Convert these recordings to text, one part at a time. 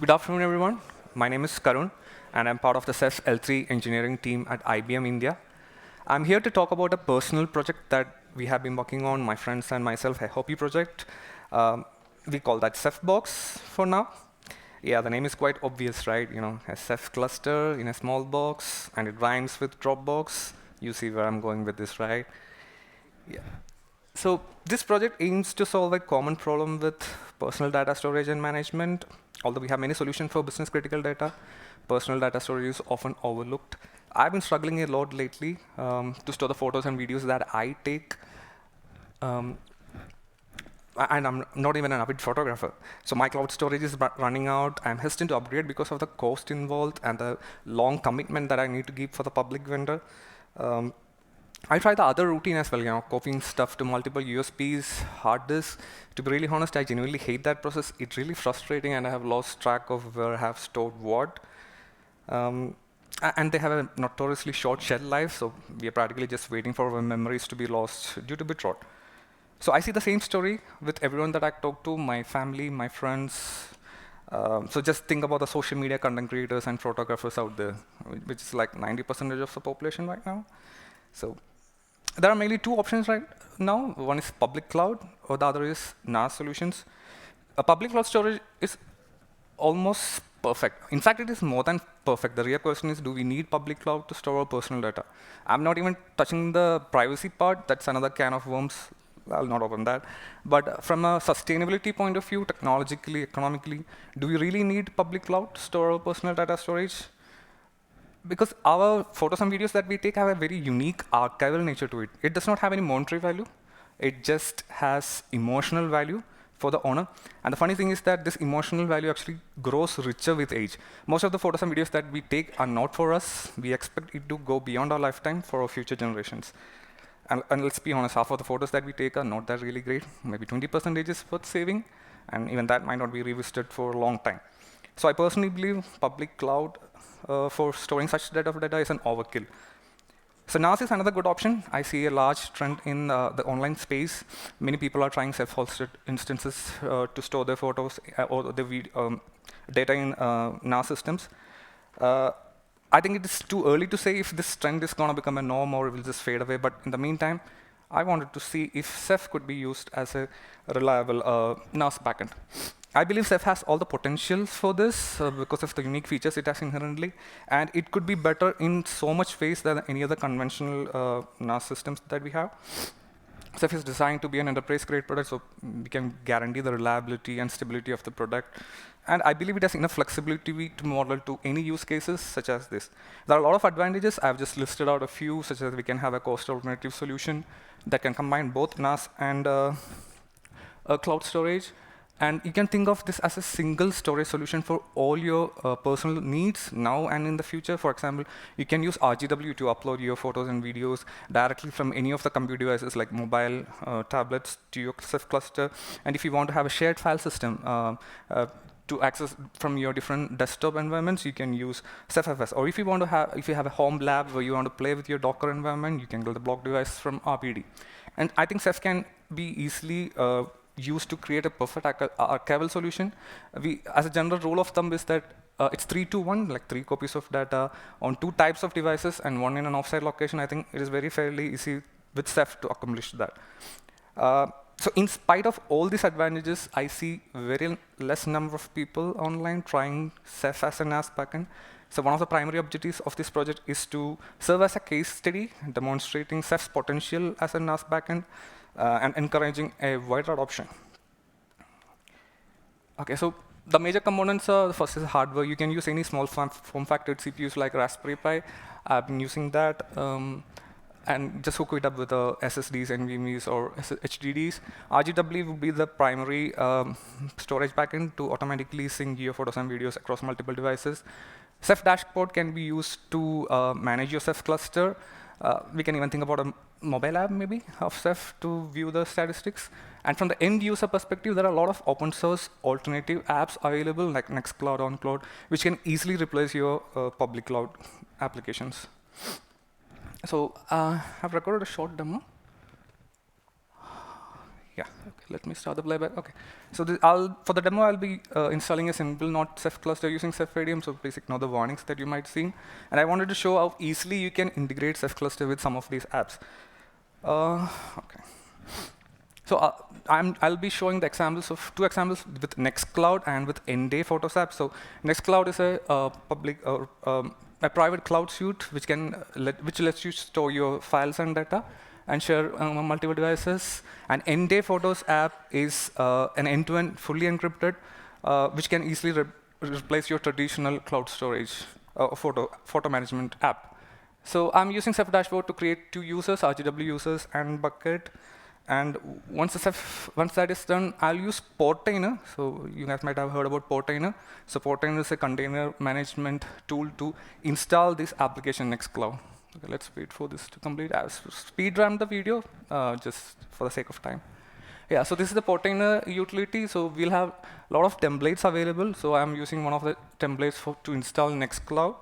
Good afternoon, everyone. My name is Karun, and I'm part of the Ceph L3 engineering team at IBM India. I'm here to talk about a personal project that we have been working on, my friends and myself, a hobby project. We call that CephBox for now. Yeah, the name is quite obvious, right? You know, a Ceph cluster in a small box, and it rhymes with Dropbox. You see where I'm going with this, right? Yeah. So this project aims to solve a common problem with personal data storage and management. Although we have many solutions for business critical data, personal data storage is often overlooked. I've been struggling a lot lately to store the photos and videos that I take. Um, and I'm not even an avid photographer. So my cloud storage is running out. I'm hesitant to upgrade because of the cost involved and the long commitment that I need to give for the public vendor. Um, I try the other routine as well, copying stuff to multiple USBs, hard disks. To be really honest, I genuinely hate that process. It's really frustrating, and I have lost track of where I have stored what. And they have a notoriously short shelf life, so we are practically just waiting for our memories to be lost due to bit rot. So I see the same story with everyone that I talk to, my family, my friends. So just think about the social media content creators and photographers out there, which is like 90% of the population right now. So there are mainly two options right now. One is public cloud, or the other is NAS solutions. A public cloud storage is almost perfect. In fact, it is more than perfect. The real question is, do we need public cloud to store our personal data? I'm not even touching the privacy part. That's another can of worms. I'll not open that. But from a sustainability point of view, technologically, economically, do we really need public cloud to store our personal data storage? Because our photos and videos that we take have a very unique archival nature to it. It does not have any monetary value. It just has emotional value for the owner. And the funny thing is that this emotional value actually grows richer with age. Most of the photos and videos that we take are not for us. We expect it to go beyond our lifetime for our future generations. And let's be honest, half of the photos that we take are not that really great. Maybe 20% is worth saving, and even that might not be revisited for a long time. So I personally believe public cloud for storing such data is an overkill. So NAS is another good option. I see a large trend in the online space. Many people are trying self-hosted instances to store their photos or the data in NAS systems. I think it is too early to say if this trend is going to become a norm or it will just fade away. But in the meantime, I wanted to see if Ceph could be used as a reliable NAS backend. I believe Ceph has all the potentials for this because of the unique features it has inherently, and it could be better in so much ways than any other conventional NAS systems that we have. Ceph is designed to be an enterprise-grade product, so we can guarantee the reliability and stability of the product. And I believe it has enough flexibility to model to any use cases such as this. There are a lot of advantages. I've just listed out a few, such as we can have a cost alternative solution that can combine both NAS and cloud storage. And you can think of this as a single storage solution for all your personal needs now and in the future. For example, you can use RGW to upload your photos and videos directly from any of the compute devices like mobile tablets to your Ceph cluster. And if you want to have a shared file system to access from your different desktop environments, you can use CephFS. Or if you have a home lab where you want to play with your Docker environment, you can build the block device from RPD. And I think Ceph can be easily used to create a perfect archival solution. As a general rule of thumb is that it's 3-to-1, like 3 copies of data on 2 types of devices and 1 in an offsite location. I think it is very fairly easy with Ceph to accomplish that. So in spite of all these advantages, I see very less number of people online trying Ceph as a NAS backend. So one of the primary objectives of this project is to serve as a case study, demonstrating Ceph's potential as a NAS backend, and encouraging a wider adoption. Okay, so the major components are, first is hardware. You can use any small form factor CPUs like Raspberry Pi. I've been using that. And just hook it up with SSDs, NVMEs, or HDDs. RGW would be the primary storage backend to automatically sync your photos and videos across multiple devices. Ceph dashboard can be used to manage your Ceph cluster. We can even think about a mobile app, maybe, of Ceph to view the statistics. And from the end user perspective, there are a lot of open source alternative apps available, like Nextcloud, OnCloud, which can easily replace your public cloud applications. So I've recorded a short demo. Yeah. Okay. let me start the playback. Okay. So for the demo, I'll be installing a simple not Ceph cluster using CephADM. So please ignore the warnings that you might see. And I wanted to show how easily you can integrate Ceph cluster with some of these apps. Okay. So I'll be showing the examples of two examples with Nextcloud and with Nday Photos app. So Nextcloud is a public a private cloud suite which lets you store your files and data and share multiple devices. And Nday Photos app is an end-to-end, fully encrypted, which can easily replace your traditional cloud storage photo management app. So I'm using Ceph dashboard to create two users, RGW users and bucket. And once that is done, I'll use Portainer. So you guys might have heard about Portainer. So Portainer is a container management tool to install this application Nextcloud. Okay, let's wait for this to complete. I'll speed run the video just for the sake of time. Yeah, so this is the Portainer utility. So we'll have a lot of templates available. So I'm using one of the templates to install Nextcloud.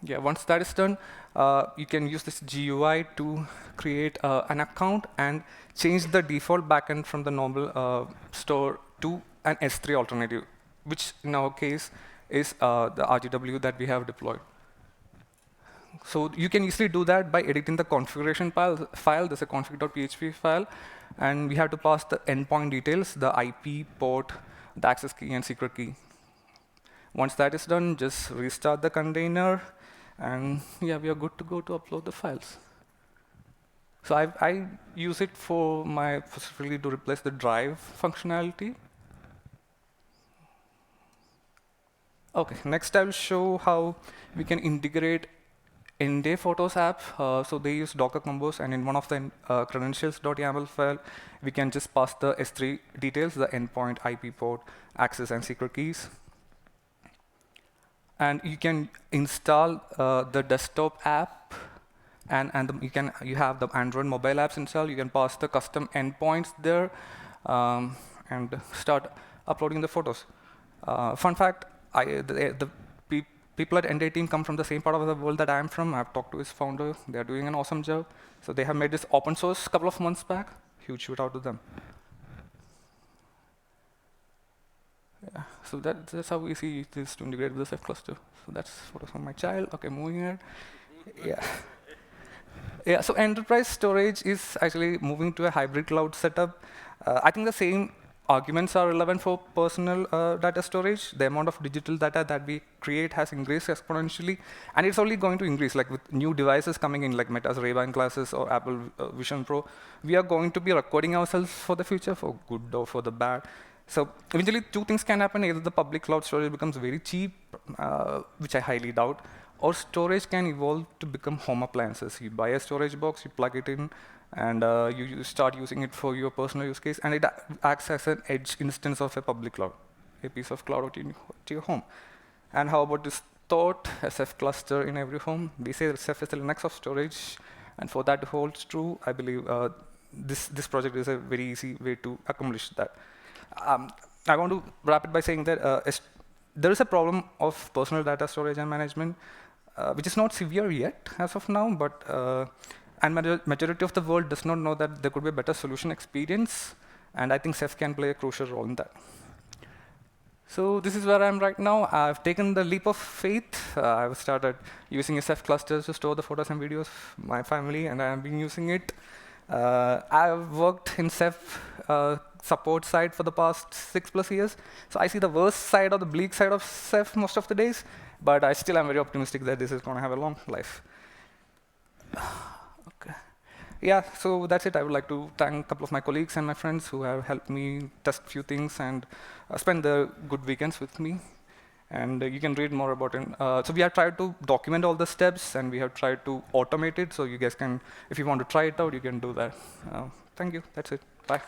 Yeah, once that is done, you can use this GUI to create an account and change the default backend from the normal store to an S3 alternative, which in our case is the RGW that we have deployed. So you can easily do that by editing the configuration file. There's a config.php file, and we have to pass the endpoint details, the IP, port, the access key, and secret key. Once that is done, just restart the container. And yeah, we are good to go to upload the files. So I use it specifically to replace the drive functionality. Okay, next I'll show how we can integrate Nday Photos app. So they use Docker Compose, and in one of the credentials.yaml file, we can just pass the S3 details, the endpoint, IP port, access, and secret keys. And you can install the desktop app, and you have the Android mobile apps installed. You can pass the custom endpoints there and start uploading the photos. Fun fact: the people at Nday team come from the same part of the world that I am from. I've talked to his founder. They are doing an awesome job. So they have made this open source a couple of months back. Huge shout out to them. Yeah, so that's how easy it is to integrate with the Ceph cluster. So that's photos from my child. Okay, moving ahead. Yeah. Yeah, so enterprise storage is actually moving to a hybrid cloud setup. I think the same arguments are relevant for personal data storage. The amount of digital data that we create has increased exponentially, and it's only going to increase. Like with new devices coming in, like Meta's Ray-Ban glasses or Apple Vision Pro, we are going to be recording ourselves for the future, for good or for the bad. So eventually, two things can happen. Either the public cloud storage becomes very cheap, which I highly doubt, or storage can evolve to become home appliances. You buy a storage box, you plug it in, and you start using it for your personal use case, and it acts as an edge instance of a public cloud, a piece of cloud to your home. And how about this thought, a Ceph cluster in every home? We say that Ceph is the Linux of storage, and for that holds true, I believe this project is a very easy way to accomplish that. I want to wrap it by saying that there is a problem of personal data storage and management, which is not severe yet as of now, but and majority of the world does not know that there could be a better solution experience, and I think Ceph can play a crucial role in that. So this is where I am right now. I've taken the leap of faith. I've started using a Ceph cluster to store the photos and videos of my family, and I've been using it. I've worked in Ceph support side for the past 6+ years. So I see the worst side or the bleak side of Ceph most of the days, but I still am very optimistic that this is going to have a long life. Okay. Yeah, so that's it. I would like to thank a couple of my colleagues and my friends who have helped me test a few things and spend the good weekends with me. And you can read more about it. So we have tried to document all the steps, and we have tried to automate it. So you guys can, if you want to try it out, you can do that. Thank you. That's it. Bye.